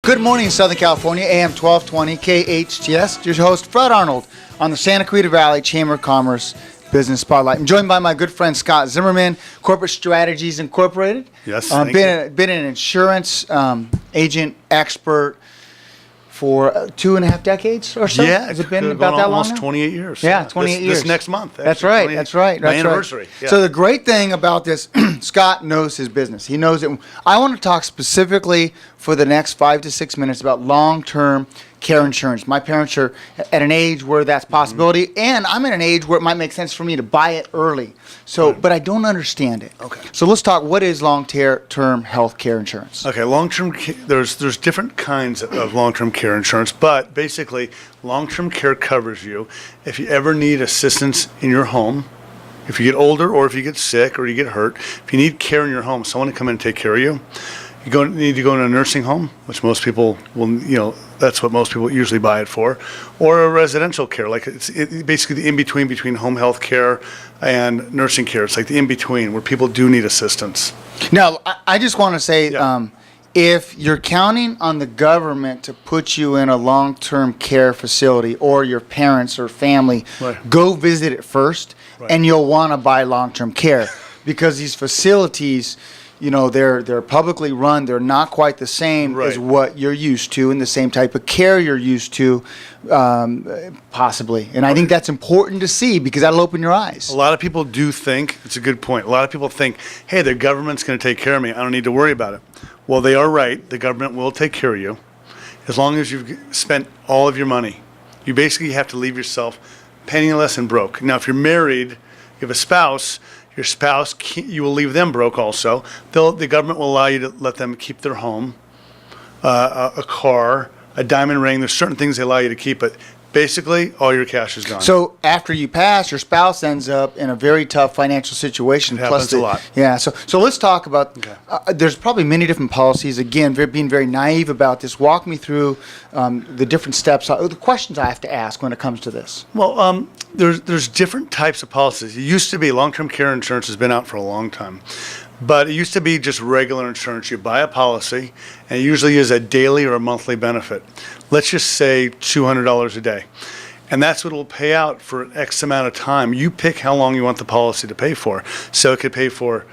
Good morning, Southern California, AM 1220, KHTS. Your host, Fred Arnold, on the Santa Clarita Valley Chamber of Commerce Business Spotlight. I'm joined by my good friend, Scott Zimmerman, Corporate Strategies Incorporated. Yes, been an insurance agent expert for 2.5 decades or so? Yeah, Has it been about that long almost now? 28 years. Yeah, 28 years. This next month. Actually, That's right. My anniversary. Right. Yeah. So the great thing about this, Scott knows his business. He knows it. I want to talk specifically for the next 5 to 6 minutes about long-term care insurance. My parents are at an age where that's a possibility, and I'm at an age where it might make sense for me to buy it early. So, but I don't understand it. Okay. So let's talk. What is long-term health care insurance? Okay, long-term there's different kinds of long-term care insurance, but basically long-term care covers you if you ever need assistance in your home, if you get older or if you get sick or you get hurt, if you need care in your home, someone to come in and take care of you. You need to go in a nursing home, which most people will, that's what most people usually buy it for, or a residential care, like it's basically the in-between between home health care and nursing care. It's like the in-between where people do need assistance. Now, I just want to say, if you're counting on the government to put you in a long-term care facility or your parents or family, go visit it first, and you'll want to buy long-term care because these facilities, they're publicly run. They're not quite the same as what you're used to and the same type of care you're used to, possibly. And I think that's important to see because that'll open your eyes. A lot of people do think, it's a good point, a lot of people think, hey, the government's going to take care of me. I don't need to worry about it. Well, they are right. The government will take care of you as long as you've spent all of your money. You basically have to leave yourself penniless and broke. Now, if you're married, you have a spouse, your spouse, you will leave them broke also. The government will allow you to let them keep their home, a car, a diamond ring. There's certain things they allow you to keep, but basically all your cash is gone. So after you pass, your spouse ends up in a very tough financial situation. It happens a lot. Yeah, so let's talk about, there's probably many different policies. Again, being very naive about this. Walk me through the different steps, the questions I have to ask when it comes to this. Well, there's different types of policies. It used to be long-term care insurance has been out for a long time. But it used to be just regular insurance. You buy a policy, and it usually is a daily or a monthly benefit. Let's just say $200 a day. And that's what it will pay out for X amount of time. You pick how long you want the policy to pay for. So it could pay for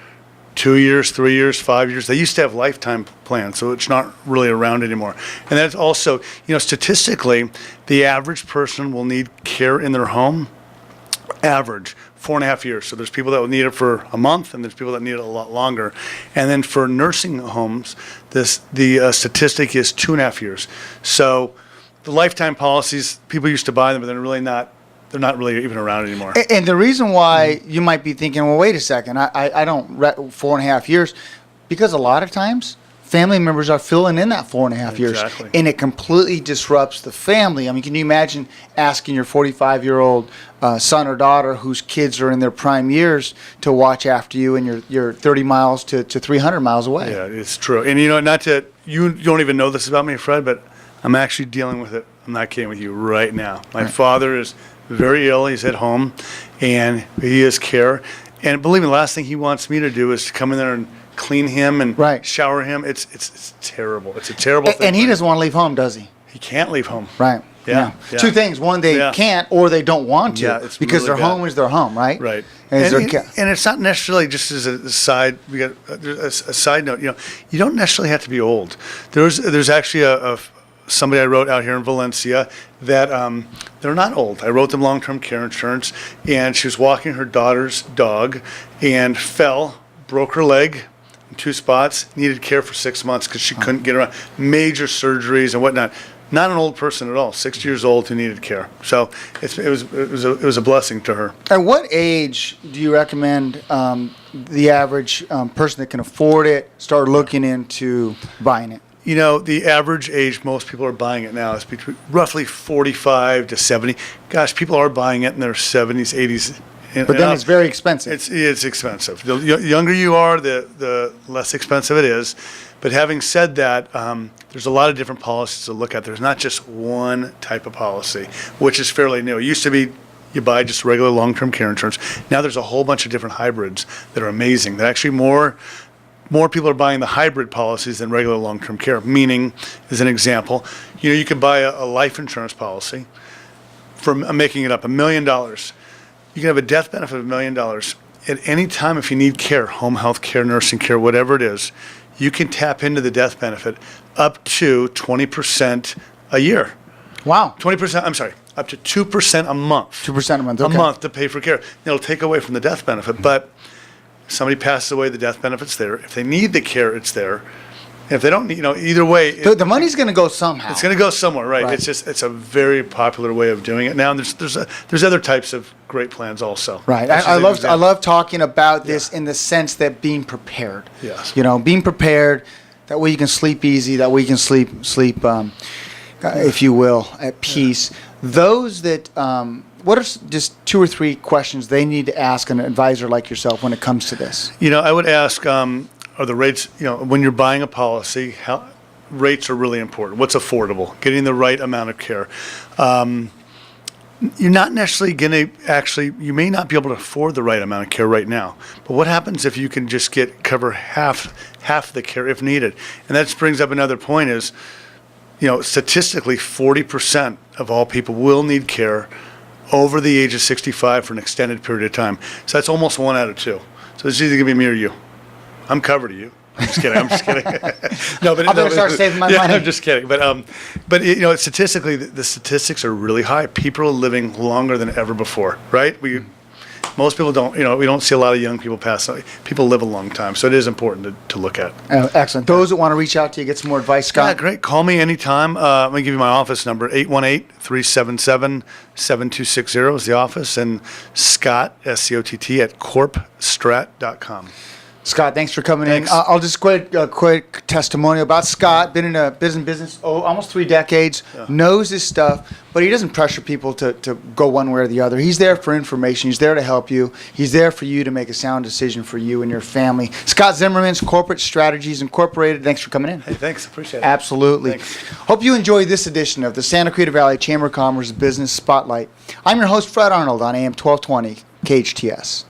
2 years, 3 years, 5 years. They used to have lifetime plans, so it's not really around anymore. And that's also, statistically, the average person will need care in their home, average 4.5 years. So there's people that will need it for a month, and there's people that need it a lot longer. And then for nursing homes, the statistic is 2.5 years. So the lifetime policies, people used to buy them, but they're not really even around anymore. And the reason why you might be thinking, well, wait a second, I don't 4.5 years, because a lot of times family members are filling in that 4.5 years, and it completely disrupts the family. I mean, can you imagine asking your 45-year-old son or daughter whose kids are in their prime years to watch after you, and you're 30 miles to 300 miles away? Yeah, it's true. And you don't even know this about me, Fred, but I'm actually dealing with it. I'm not kidding with you right now. My father is very ill. He's at home, and he has care. And believe me, the last thing he wants me to do is to come in there and clean him and shower him. It's terrible. It's a terrible thing. And he doesn't want to leave home, does he? He can't leave home. Right. Yeah. Two things. One, they can't, or they don't want to, because really their bad. Home is their home, right? Right. And it's not necessarily just as a side. We got a side note. You don't necessarily have to be old. There's actually somebody I wrote out here in Valencia that they're not old. I wrote them long-term care insurance, and she was walking her daughter's dog and fell, broke her leg in 2 spots, needed care for 6 months because she couldn't get around. Major surgeries and whatnot. Not an old person at all, 60 years old who needed care. So it was a blessing to her. At what age do you recommend the average person that can afford it start looking into buying it? The average age most people are buying it now is between roughly 45 to 70. Gosh, people are buying it in their 70s, 80s. But then it's very expensive. It's expensive. The younger you are, the less expensive it is. But having said that, there's a lot of different policies to look at. There's not just one type of policy, which is fairly new. It used to be you buy just regular long-term care insurance. Now there's a whole bunch of different hybrids that are amazing. That actually more people are buying the hybrid policies than regular long-term care. Meaning, as an example, you can buy a life insurance policy for, I'm making it up, $1 million. You can have a death benefit of $1 million. At any time, if you need care, home health care, nursing care, whatever it is, you can tap into the death benefit up to 20% a year. Wow. 20%, I'm sorry, up to 2% a month. 2% a month, okay. A month to pay for care. It'll take away from the death benefit, but if somebody passes away, the death benefit's there. If they need the care, it's there. If they don't need, either way. The money's going to go somehow. It's going to go somewhere, right? Right. It's a very popular way of doing it now. And there's other types of great plans also. Right. That's I just an love talking about this in the sense that being prepared. Yes. Being prepared, that way you can sleep easy, that way you can sleep, if you will, at peace. Those that, what are just 2 or 3 questions they need to ask an advisor like yourself when it comes to this? I would ask, are the rates, when you're buying a policy, how rates are really important. What's affordable? Getting the right amount of care. You're not necessarily going to you may not be able to afford the right amount of care right now. But what happens if you can just cover half the care if needed? And that brings up another point is, statistically 40% of all people will need care over the age of 65 for an extended period of time. So that's almost 1 out of 2. So it's either going to be me or you. I'm covered to you. I'm just kidding. No, but I better start saving my money. I'm just kidding. But statistically, the statistics are really high. People are living longer than ever before, right? Most people don't. We don't see a lot of young people pass away. People live a long time, so it is important to look at. Excellent. Those that want to reach out to you, get some more advice, Scott. Yeah, great. Call me anytime. I'm going to give you my office number, 818-377-7260 is the office, and Scott, SCOTT, at corpstrat.com. Scott, thanks for coming Thanks. in. I'll just quick testimonial about Scott. Been in a business almost 3 decades, knows his stuff, but he doesn't pressure people to go one way or the other. He's there for information. He's there to help you. He's there for you to make a sound decision for you and your family. Scott Zimmerman's Corporate Strategies Incorporated. Thanks for coming in. Hey, thanks. Appreciate it. Absolutely. Thanks. Hope you enjoyed this edition of the Santa Clarita Valley Chamber of Commerce Business Spotlight. I'm your host, Fred Arnold, on AM 1220 KHTS.